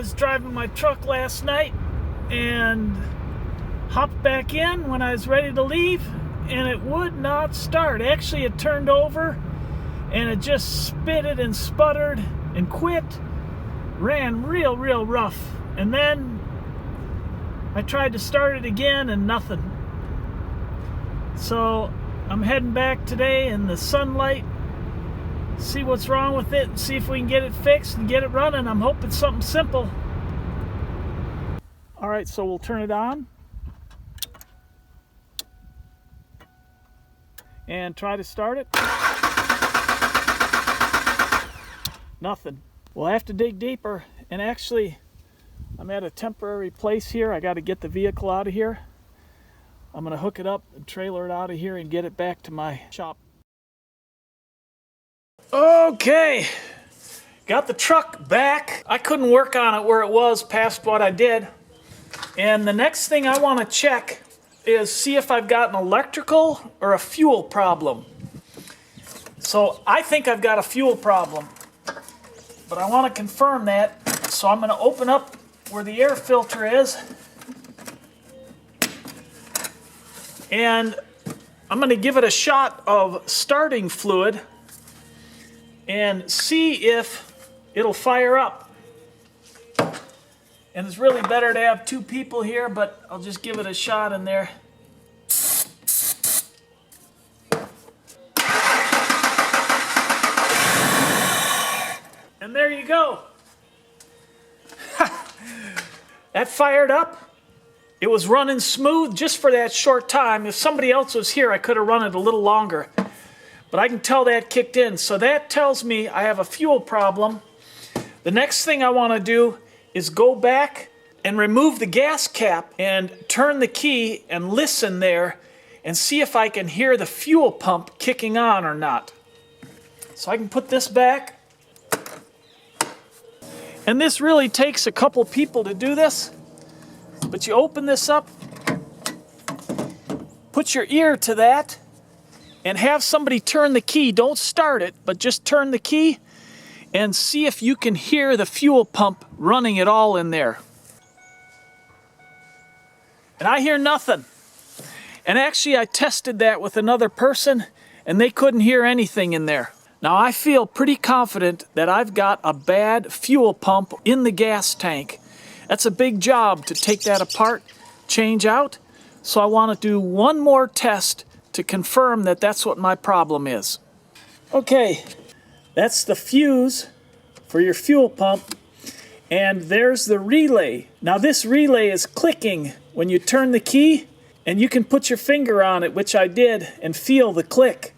was driving my truck last night and hopped back in when I was ready to leave, and it would not start. Actually, it turned over and it just spitted and sputtered and quit. Ran real rough. And then I tried to start it again and nothing. So I'm heading back today in the sunlight, see what's wrong with it, and see if we can get it fixed and get it running. I'm hoping something simple. Alright, so we'll turn it on and try to start it. Nothing. We'll have to dig deeper, and actually I'm at a temporary place here. I got to get the vehicle out of here. I'm going to hook it up and trailer it out of here and get it back to my shop. Okay, got the truck back. I couldn't work on it where it was past what I did. And the next thing I want to check is see if I've got an electrical or a fuel problem. So I think I've got a fuel problem, but I want to confirm that. So I'm going to open up where the air filter is, and I'm going to give it a shot of starting fluid and see if it'll fire up. And it's really better to have two people here, but I'll just give it a shot in there. And there you go. That fired up. It was running smooth just for that short time. If somebody else was here, I could have run it a little longer. But I can tell that kicked in. So that tells me I have a fuel problem. The next thing I want to do is go back and remove the gas cap and turn the key and listen there and see if I can hear the fuel pump kicking on or not. So I can put this back. And this really takes a couple people to do this. But you open this up, put your ear to that, and have somebody turn the key. Don't start it, but just turn the key and see if you can hear the fuel pump running at all in there. And I hear nothing. And actually I tested that with another person and they couldn't hear anything in there. Now I feel pretty confident that I've got a bad fuel pump in the gas tank. That's a big job to take that apart, change out. So I want to do one more test to confirm that that's what my problem is. Okay, that's the fuse for your fuel pump. And there's the relay. Now this relay is clicking when you turn the key, and you can put your finger on it, which I did, and feel the click.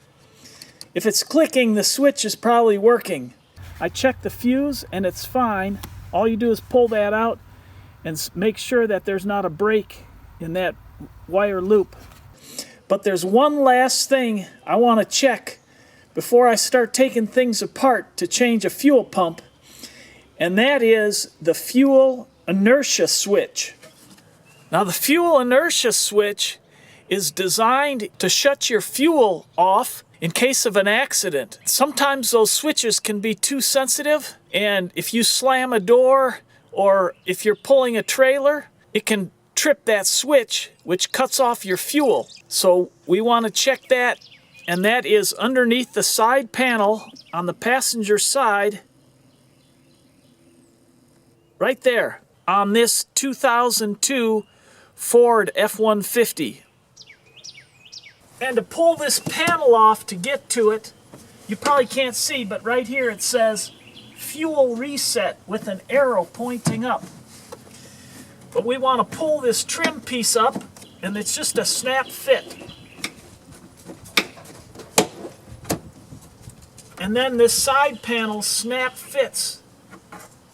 If it's clicking, the switch is probably working. I checked the fuse and it's fine. All you do is pull that out and make sure that there's not a break in that wire loop. But there's one last thing I want to check before I start taking things apart to change a fuel pump, and that is the fuel inertia switch. Now the fuel inertia switch is designed to shut your fuel off in case of an accident. Sometimes those switches can be too sensitive, and if you slam a door or if you're pulling a trailer, it can trip that switch, which cuts off your fuel. So we want to check that, and that is underneath the side panel on the passenger side, right there on this 2002 Ford F-150. And to pull this panel off to get to it, you probably can't see, but right here it says fuel reset with an arrow pointing up. But we want to pull this trim piece up, and it's just a snap fit. And then this side panel snap fits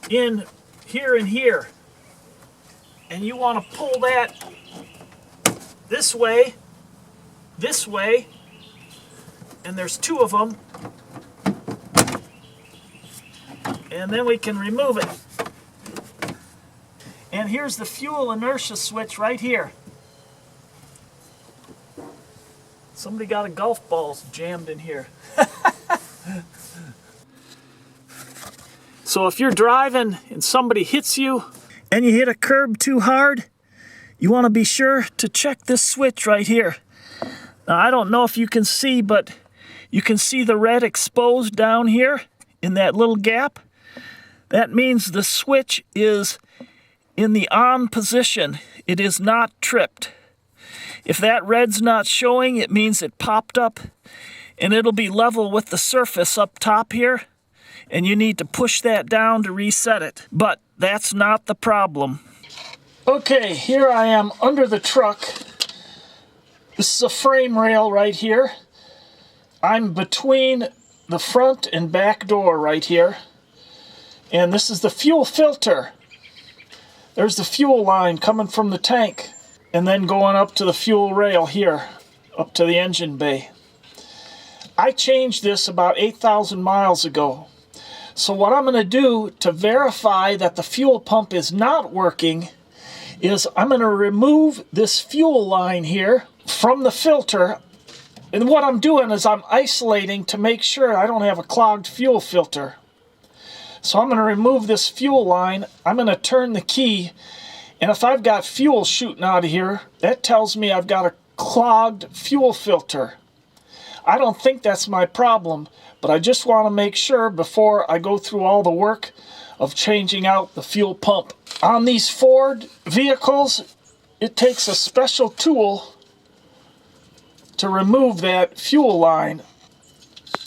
in here and here. And you want to pull that this way, and there's two of them. And then we can remove it. And here's the fuel inertia switch right here. Somebody got a golf ball jammed in here. So if you're driving and somebody hits you and you hit a curb too hard, you want to be sure to check this switch right here. Now, I don't know if you can see, but you can see the red exposed down here in that little gap. That means the switch is in the on position. It is not tripped. If that red's not showing, it means it popped up, and it'll be level with the surface up top here, and you need to push that down to reset it. But that's not the problem. Okay, here I am under the truck. This is a frame rail right here. I'm between the front and back door right here. And this is the fuel filter. There's the fuel line coming from the tank and then going up to the fuel rail here, up to the engine bay. I changed this about 8,000 miles ago. So what I'm going to do to verify that the fuel pump is not working is I'm going to remove this fuel line here from the filter. And what I'm doing is I'm isolating to make sure I don't have a clogged fuel filter. So I'm going to remove this fuel line. I'm going to turn the key. And if I've got fuel shooting out of here, that tells me I've got a clogged fuel filter. I don't think that's my problem, but I just want to make sure before I go through all the work of changing out the fuel pump. On these Ford vehicles, it takes a special tool to remove that fuel line.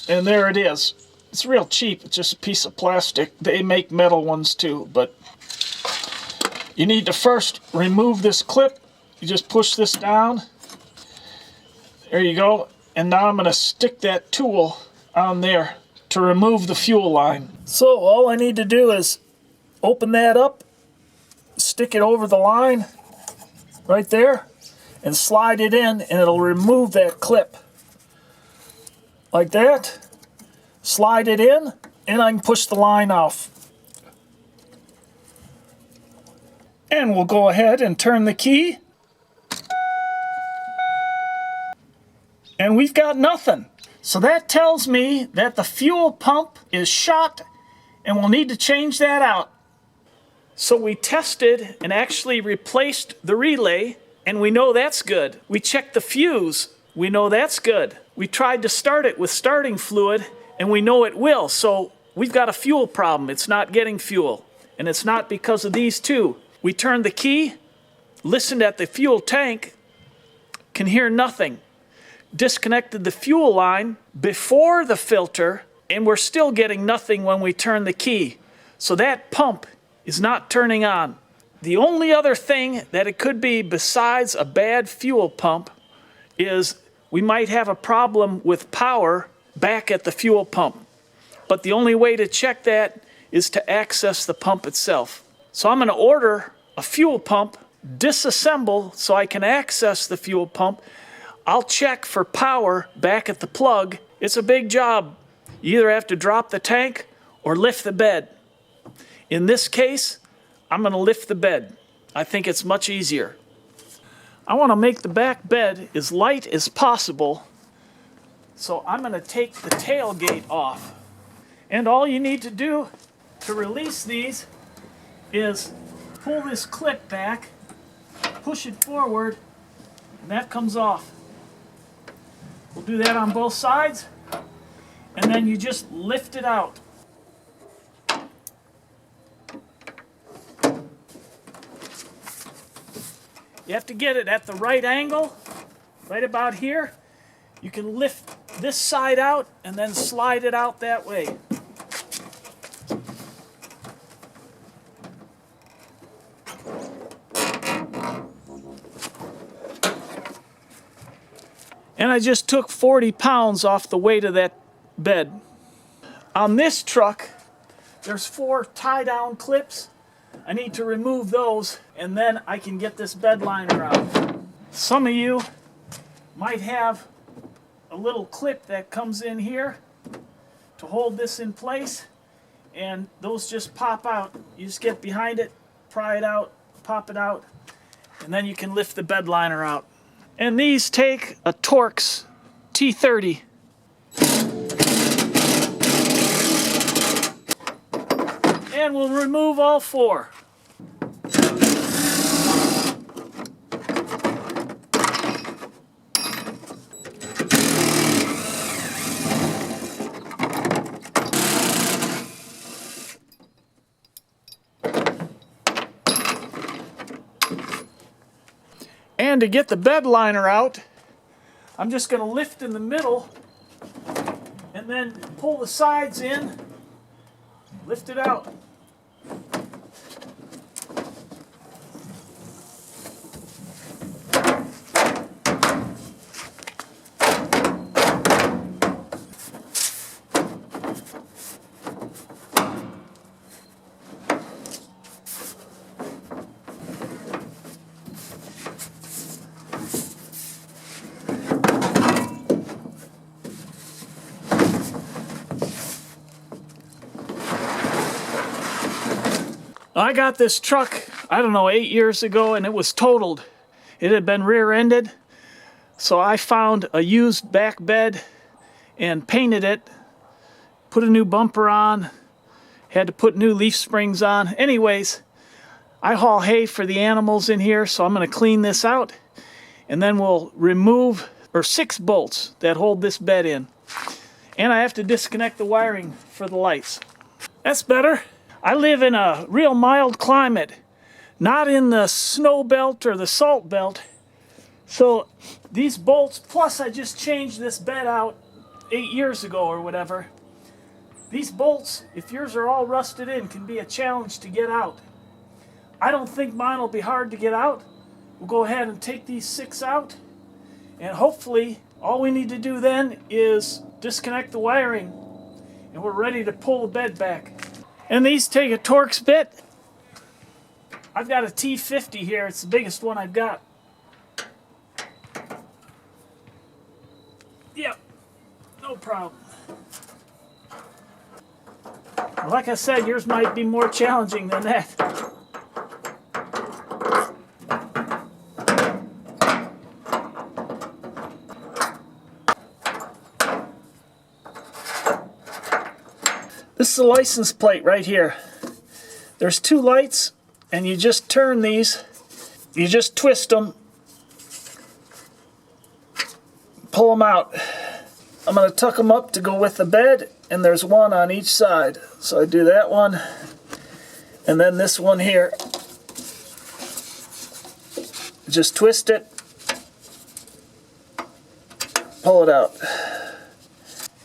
And there it is. It's real cheap. It's just a piece of plastic. They make metal ones too, but you need to first remove this clip. You just push this down. There you go. And now I'm going to stick that tool on there to remove the fuel line. So all I need to do is open that up, stick it over the line right there, and slide it in, and it'll remove that clip. Like that. Slide it in, and I can push the line off. And we'll go ahead and turn the key. And we've got nothing. So that tells me that the fuel pump is shot, and we'll need to change that out. So we tested and actually replaced the relay, and we know that's good. We checked the fuse. We know that's good. We tried to start it with starting fluid, and we know it will. So we've got a fuel problem. It's not getting fuel. And it's not because of these two. We turned the key, listened at the fuel tank, can hear nothing. Disconnected the fuel line before the filter, and we're still getting nothing when we turn the key. So that pump is not turning on. The only other thing that it could be besides a bad fuel pump is we might have a problem with power back at the fuel pump. But the only way to check that is to access the pump itself. So I'm going to order a fuel pump, disassemble so I can access the fuel pump. I'll check for power back at the plug. It's a big job. You either have to drop the tank or lift the bed. In this case, I'm going to lift the bed. I think it's much easier. I want to make the back bed as light as possible. So I'm going to take the tailgate off. And all you need to do to release these is pull this clip back, push it forward, and that comes off. We'll do that on both sides, and then you just lift it out. You have to get it at the right angle, right about here. You can lift this side out and then slide it out that way. And I just took 40 pounds off the weight of that bed. On this truck, there's 4 tie-down clips. I need to remove those, and then I can get this bed liner out. Some of you might have a little clip that comes in here to hold this in place, and those just pop out. You just get behind it, pry it out, pop it out, and then you can lift the bed liner out. And these take a Torx T30. And we'll remove all 4. And to get the bed liner out, I'm just going to lift in the middle and then pull the sides in, lift it out. I got this truck, I don't know, 8 years ago, and it was totaled. It had been rear-ended, so I found a used back bed and painted it, put a new bumper on, had to put new leaf springs on. Anyways, I haul hay for the animals in here, so I'm going to clean this out, and then we'll remove 6 bolts that hold this bed in. And I have to disconnect the wiring for the lights. That's better. I live in a real mild climate, not in the snow belt or the salt belt. So these bolts, plus I just changed this bed out 8 years ago or whatever. These bolts, if yours are all rusted in, can be a challenge to get out. I don't think mine will be hard to get out. We'll go ahead and take these 6 out, and hopefully all we need to do then is disconnect the wiring, and we're ready to pull the bed back. And these take a Torx bit. I've got a T50 here. It's the biggest one I've got. Yep, no problem. Like I said, yours might be more challenging than that. This is the license plate right here. There's 2 lights, and you just turn these, you just twist them, pull them out. I'm going to tuck them up to go with the bed, and there's 1 on each side. So I do that one, and then this one here. Just twist it, pull it out.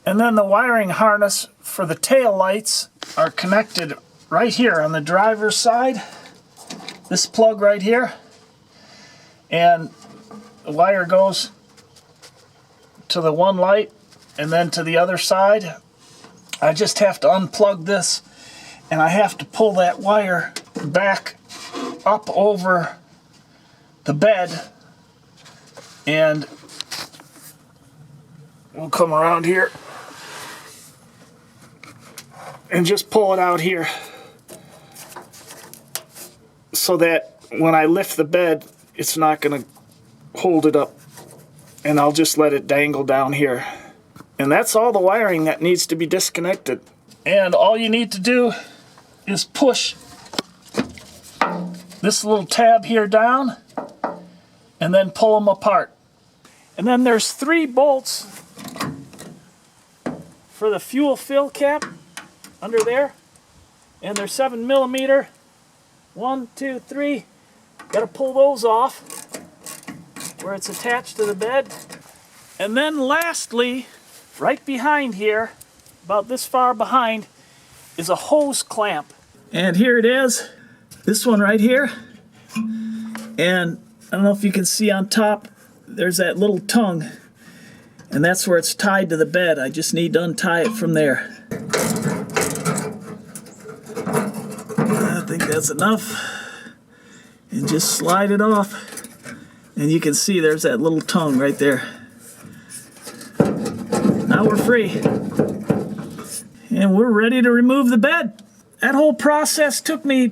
And then the wiring harness for the tail lights are connected right here on the driver's side. This plug right here. And the wire goes to the one light and then to the other side. I just have to unplug this, and I have to pull that wire back up over the bed, and we'll come around here and just pull it out here so that when I lift the bed, it's not going to hold it up, and I'll just let it dangle down here. And that's all the wiring that needs to be disconnected. And all you need to do is push this little tab here down and then pull them apart. And then there's 3 bolts for the fuel fill cap under there, and they're 7mm. 1, 2, 3. Got to pull those off where it's attached to the bed. And then lastly, right behind here, about this far behind, is a hose clamp. And here it is, this one right here. And I don't know if you can see on top, there's that little tongue, and that's where it's tied to the bed. I just need to untie it from there. I think that's enough. And just slide it off. And you can see there's that little tongue right there. Now we're free. And we're ready to remove the bed. That whole process took me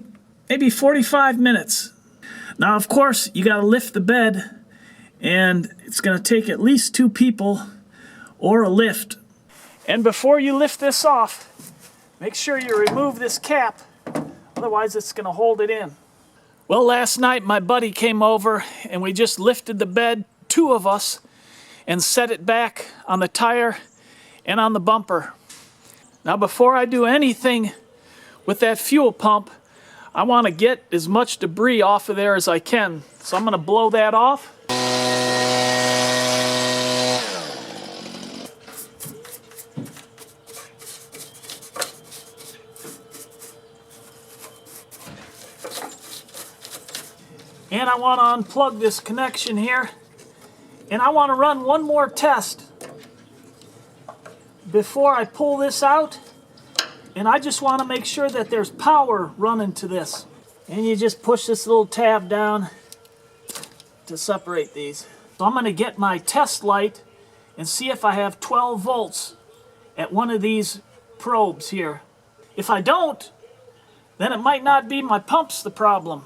maybe 45 minutes. Now, of course, you got to lift the bed, and it's going to take at least 2 people or a lift. And before you lift this off, make sure you remove this cap Otherwise it's going to hold it in. Well, last night my buddy came over and we just lifted the bed, two of us, and set it back on the tire and on the bumper. Now before I do anything with that fuel pump, I want to get as much debris off of there as I can. So I'm going to blow that off. And I want to unplug this connection here. And I want to run one more test before I pull this out. And I just want to make sure that there's power running to this. And you just push this little tab down to separate these. So I'm going to get my test light and see if I have 12 volts at one of these probes here. If I don't, then it might not be my pump's the problem.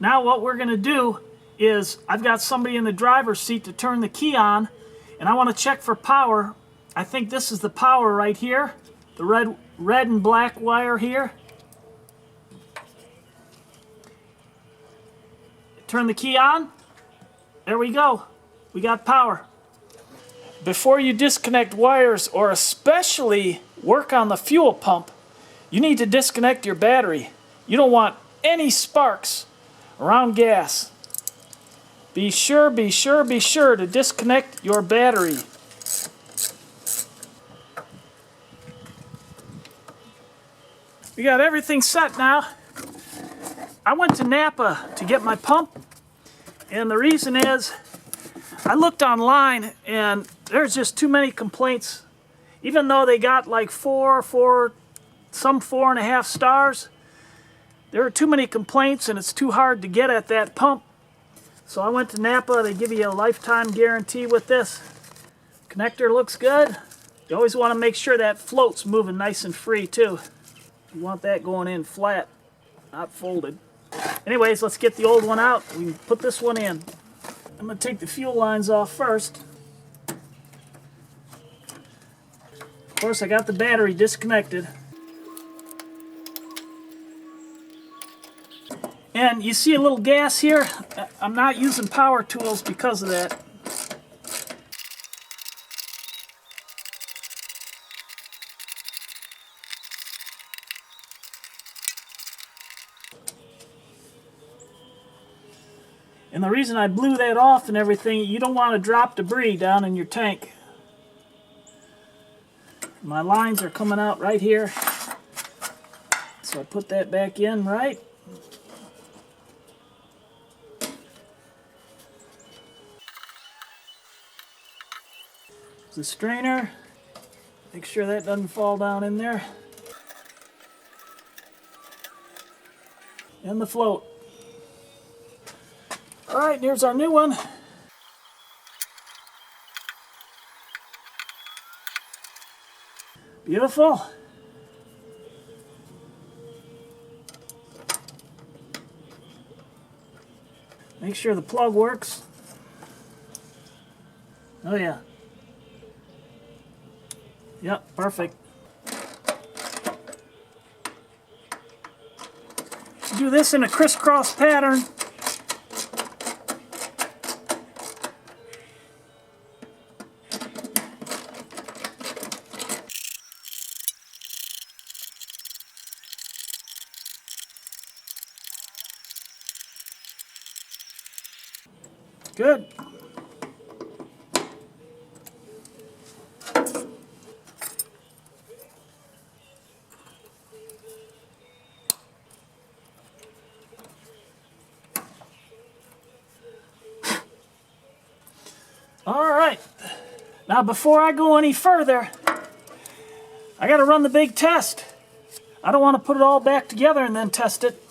Now what we're going to do is I've got somebody in the driver's seat to turn the key on, and I want to check for power. I think this is the power right here, the red and black wire here. Turn the key on. There we go. We got power. Before you disconnect wires, or especially work on the fuel pump, you need to disconnect your battery. You don't want any sparks around gas. Be sure to disconnect your battery. We got everything set now. I went to Napa to get my pump, and the reason is I looked online and there's just too many complaints. Even though they got like some 4.5 stars, there are too many complaints and it's too hard to get at that pump. So I went to Napa. They give you a lifetime guarantee with this. Connector looks good. You always want to make sure that float's moving nice and free too. You want that going in flat, not folded. Anyways, let's get the old one out. We can put this one in. I'm going to take the fuel lines off first. Of course, I got the battery disconnected. And you see a little gas here? I'm not using power tools because of that. And the reason I blew that off and everything, you don't want to drop debris down in your tank. My lines are coming out right here. So I put that back in right. The strainer, make sure that doesn't fall down in there. And the float. Alright, here's our new one. Beautiful. Make sure the plug works. Oh yeah. Yep, perfect. Do this in a crisscross pattern. Good. All right. Now before I go any further, I got to run the big test. I don't want to put it all back together and then test it.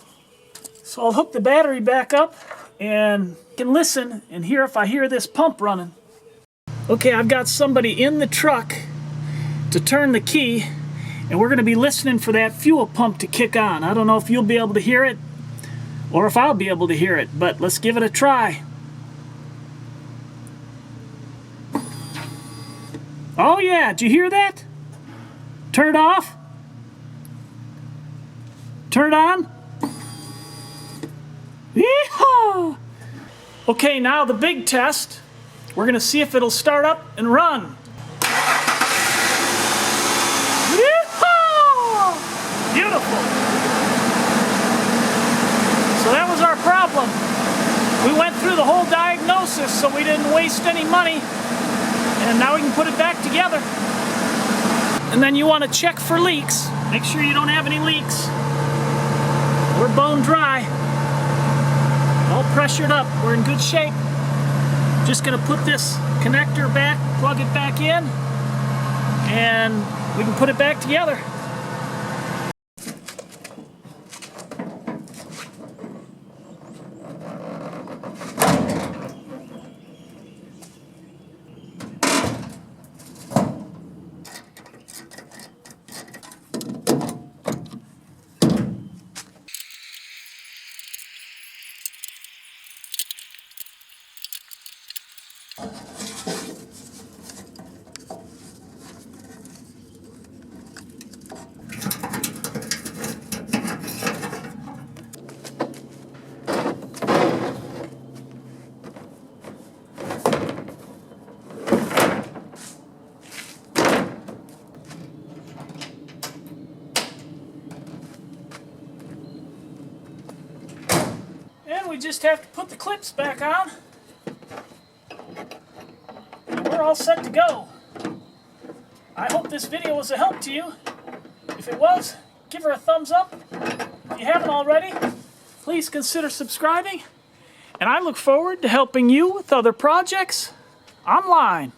So I'll hook the battery back up and can listen and hear if I hear this pump running. Okay, I've got somebody in the truck to turn the key, and we're going to be listening for that fuel pump to kick on. I don't know if you'll be able to hear it or if I'll be able to hear it, but let's give it a try. Oh yeah, did you hear that? Turn it off. Turn it on. Okay, now the big test. We're gonna see if it'll start up and run. Yeehaw! Beautiful. So that was our problem. We went through the whole diagnosis so we didn't waste any money. And now we can put it back together. And then you want to check for leaks. Make sure you don't have any leaks. We're bone dry. All pressured up. We're in good shape. Just gonna put this connector back, plug it back in, and we can put it back together. And we just have to put the clips back on. And we're all set to go. I hope this video was a help to you. If it was, give her a thumbs up. If you haven't already, please consider subscribing. And I look forward to helping you with other projects online.